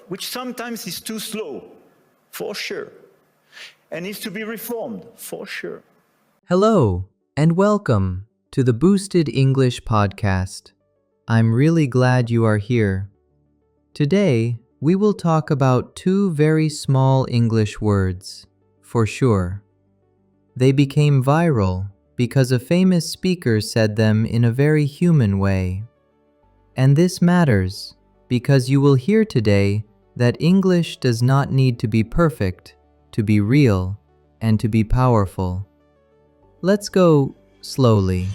which sometimes is too slow, for sure, and needs to be reformed, for sure. Hello, and welcome to the Boosted English Podcast. I'm really glad you are here. Today, we will talk about two very small English words, for sure. They became viral because a famous speaker said them in a very human way. And this matters because you will hear today that English does not need to be perfect, to be real, and to be powerful. Let's go slowly.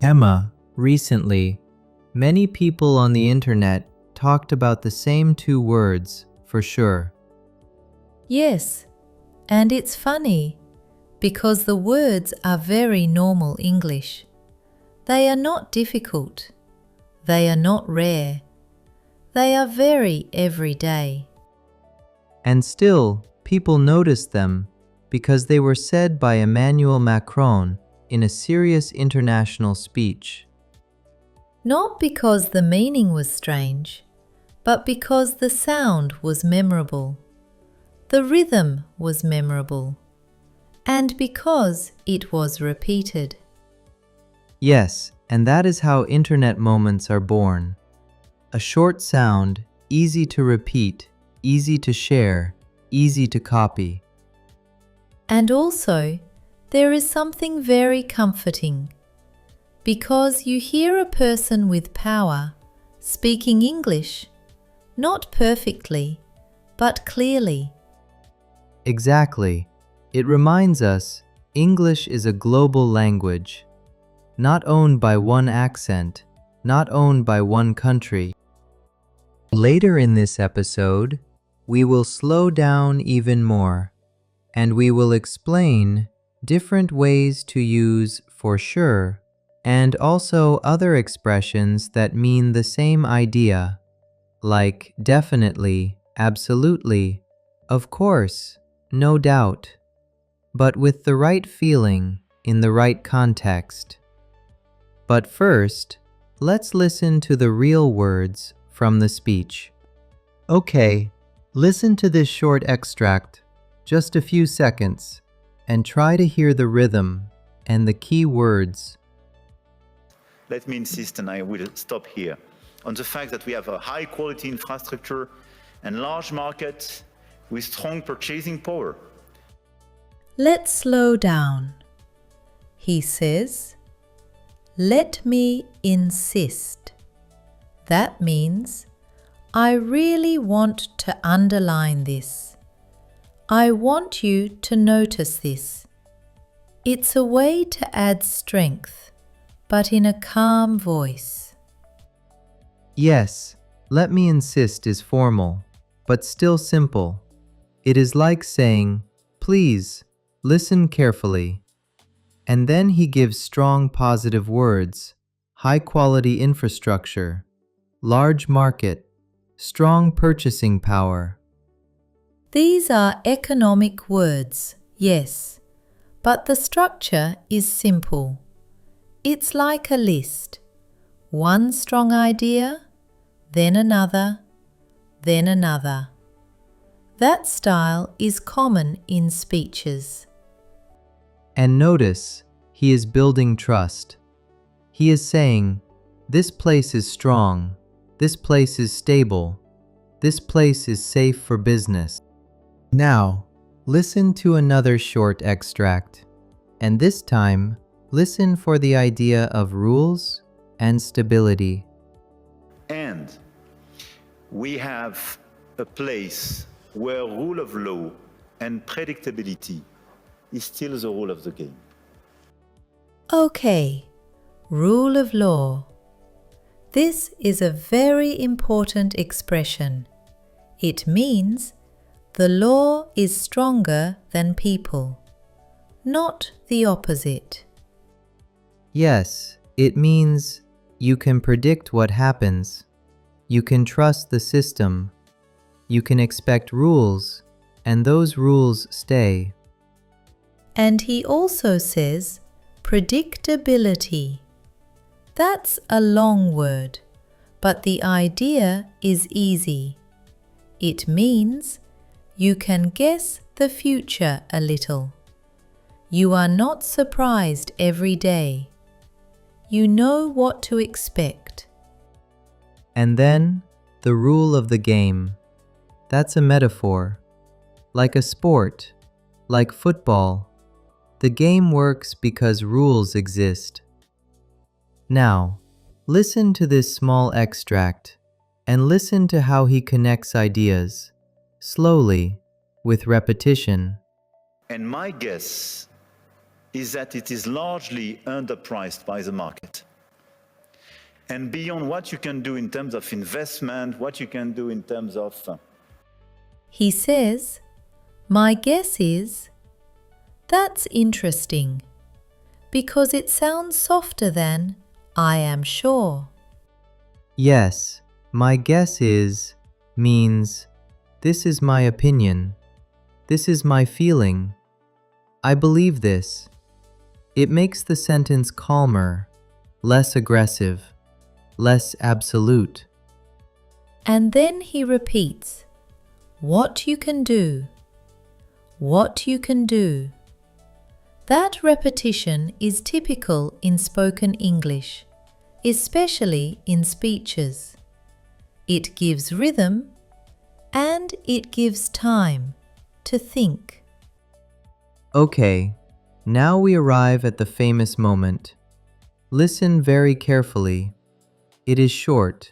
Emma, recently, many people on the internet talked about the same two words, for sure. Yes, and it's funny because the words are very normal English. They are not difficult. They are not rare. They are very everyday. And still, people noticed them because they were said by Emmanuel Macron in a serious international speech. Not because the meaning was strange, but because the sound was memorable. The rhythm was memorable. And because it was repeated. Yes, and that is how internet moments are born. A short sound, easy to repeat, easy to share, easy to copy. And also, there is something very comforting, because you hear a person with power speaking English, not perfectly, but clearly. Exactly. It reminds us English is a global language, not owned by one accent, not owned by one country. Later in this episode, we will slow down even more, and we will explain different ways to use for sure and also other expressions that mean the same idea, like definitely, absolutely, of course, no doubt, but with the right feeling in the right context. But first, let's listen to the real words from the speech. Okay, listen to this short extract, just a few seconds, and try to hear the rhythm and the key words. Let me insist, and I will stop here, on the fact that we have a high-quality infrastructure and large markets with strong purchasing power. Let's slow down. He says, "Let me insist." That means, I really want to underline this. I want you to notice this. It's a way to add strength, but in a calm voice. Yes, let me insist is formal, but still simple. It is like saying, please, listen carefully. And then he gives strong positive words, high-quality infrastructure, large market, strong purchasing power. These are economic words, yes, but the structure is simple. It's like a list. One strong idea, then another, then another. That style is common in speeches. And notice, he is building trust. He is saying, this place is strong, this place is stable, this place is safe for business. Now, listen to another short extract, and this time, listen for the idea of rules and stability. And we have a place where rule of law and predictability is still the rule of the game. Okay, rule of law. This is a very important expression. It means the law is stronger than people, not the opposite. Yes, it means you can predict what happens. You can trust the system. You can expect rules, and those rules stay. And he also says predictability. That's a long word, but the idea is easy. It means you can guess the future a little. You are not surprised every day. You know what to expect. And then, the rule of the game. That's a metaphor. Like a sport, like football, the game works because rules exist. Now, listen to this small extract and listen to how he connects ideas, slowly, with repetition. And my guess is that it is largely underpriced by the market. And beyond what you can do in terms of investment, what you can do in terms of... He says, "My guess is..." That's interesting, because it sounds softer than "I am sure." Yes, my guess is means this is my opinion. This is my feeling. I believe this. It makes the sentence calmer, less aggressive, less absolute. And then he repeats, "What you can do, what you can do." That repetition is typical in spoken English, especially in speeches. It gives rhythm and it gives time to think. Okay, now we arrive at the famous moment. Listen very carefully. It is short,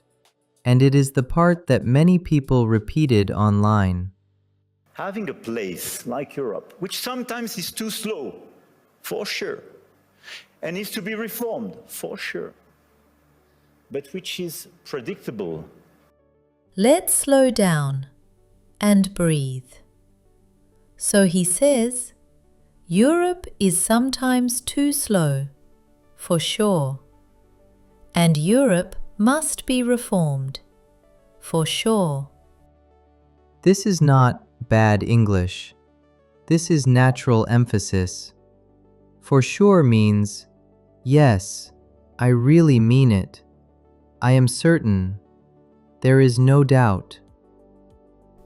and it is the part that many people repeated online. Having a place like Europe, which sometimes is too slow, for sure, and needs to be reformed, for sure, but which is predictable. Let's slow down and breathe. So he says, Europe is sometimes too slow, for sure, and Europe must be reformed, for sure. This is not bad English. This is natural emphasis. For sure means, yes, I really mean it. I am certain. There is no doubt.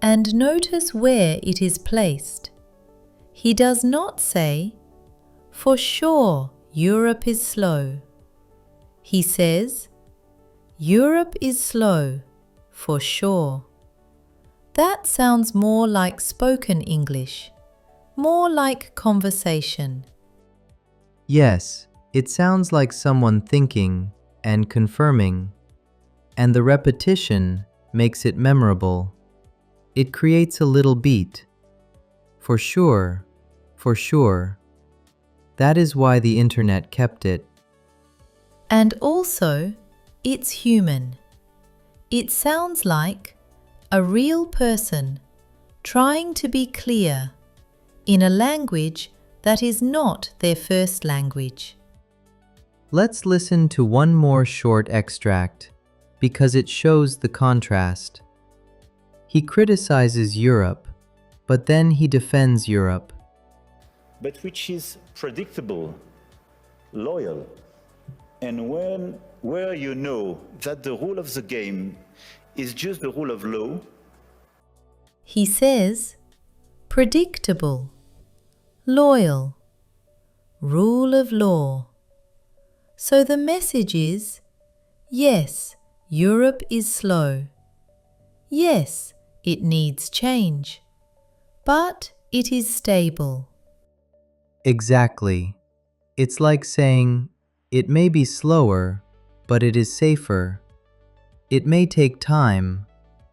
And notice where it is placed. He does not say, "For sure, Europe is slow." He says, "Europe is slow, for sure." That sounds more like spoken English, more like conversation. Yes, it sounds like someone thinking and confirming, and the repetition makes it memorable. It creates a little beat. For sure, for sure. That is why the internet kept it. And also, it's human. It sounds like a real person trying to be clear in a language that is not their first language. Let's listen to one more short extract, because it shows the contrast. He criticizes Europe, but then he defends Europe. But which is predictable, loyal, and where you know that the rule of the game is just the rule of law. He says, predictable, loyal, rule of law. So the message is, yes, Europe is slow. Yes, it needs change, but it is stable. Exactly. It's like saying, it may be slower, but it is safer. It may take time,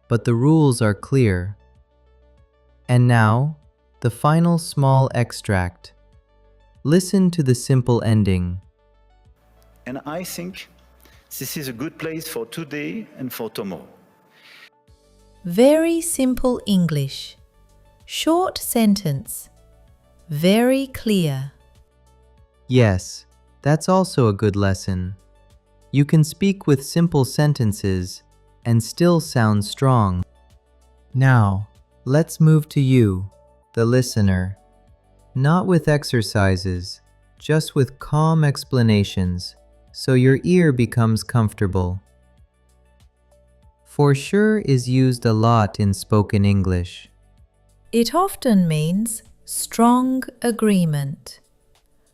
but the rules are clear. And now, the final small extract. Listen to the simple ending. And I think this is a good place for today and for tomorrow. Very simple English. Short sentence. Very clear. Yes, that's also a good lesson. You can speak with simple sentences and still sound strong. Now, let's move to you, the listener. Not with exercises, just with calm explanations. so your ear becomes comfortable. For sure is used a lot in spoken English. It often means strong agreement.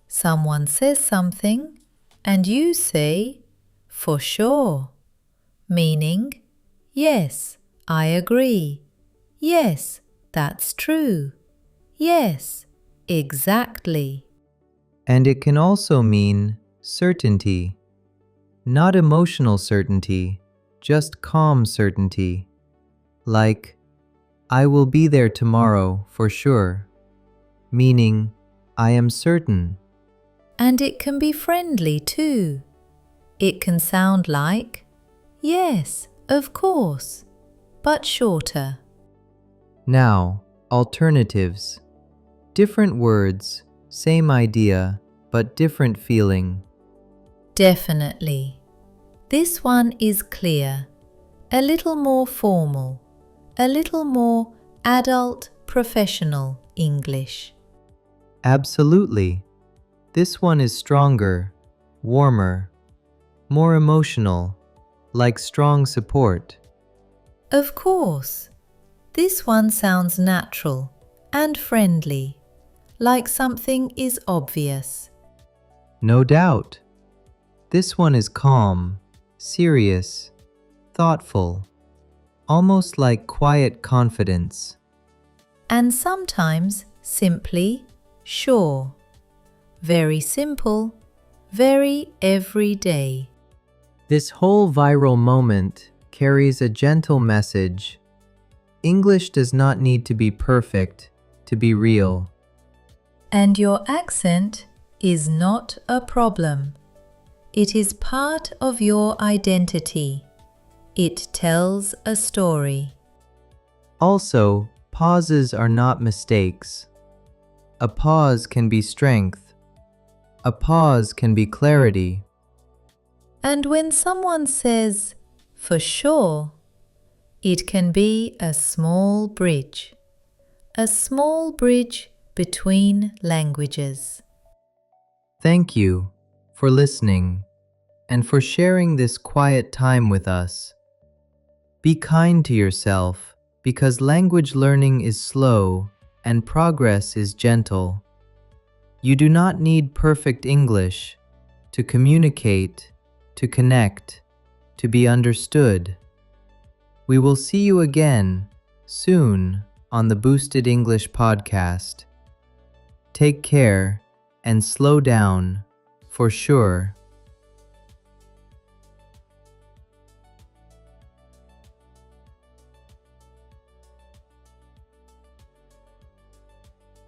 Someone says something and you say, for sure, meaning, yes, I agree. Yes, that's true. Yes, exactly. And it can also mean certainty. Not emotional certainty, just calm certainty. Like, I will be there tomorrow for sure, meaning, I am certain. And it can be friendly too. It can sound like, yes, of course, but shorter. Now, alternatives. Different words, same idea, but different feeling. Definitely. This one is clear, a little more formal, a little more adult professional English. Absolutely. This one is stronger, warmer, more emotional, like strong support. Of course, this one sounds natural and friendly, like something is obvious. No doubt. This one is calm, serious, thoughtful, almost like quiet confidence. And sometimes simply sure. Very simple, very everyday. This whole viral moment carries a gentle message. English does not need to be perfect to be real. And your accent is not a problem. It is part of your identity. It tells a story. Also, pauses are not mistakes. A pause can be strength. A pause can be clarity. And when someone says, for sure, it can be a small bridge between languages. Thank you for listening and for sharing this quiet time with us. Be kind to yourself because language learning is slow and progress is gentle. You do not need perfect English to communicate, to connect, to be understood. We will see you again soon on the Boosted English podcast. Take care and slow down for sure.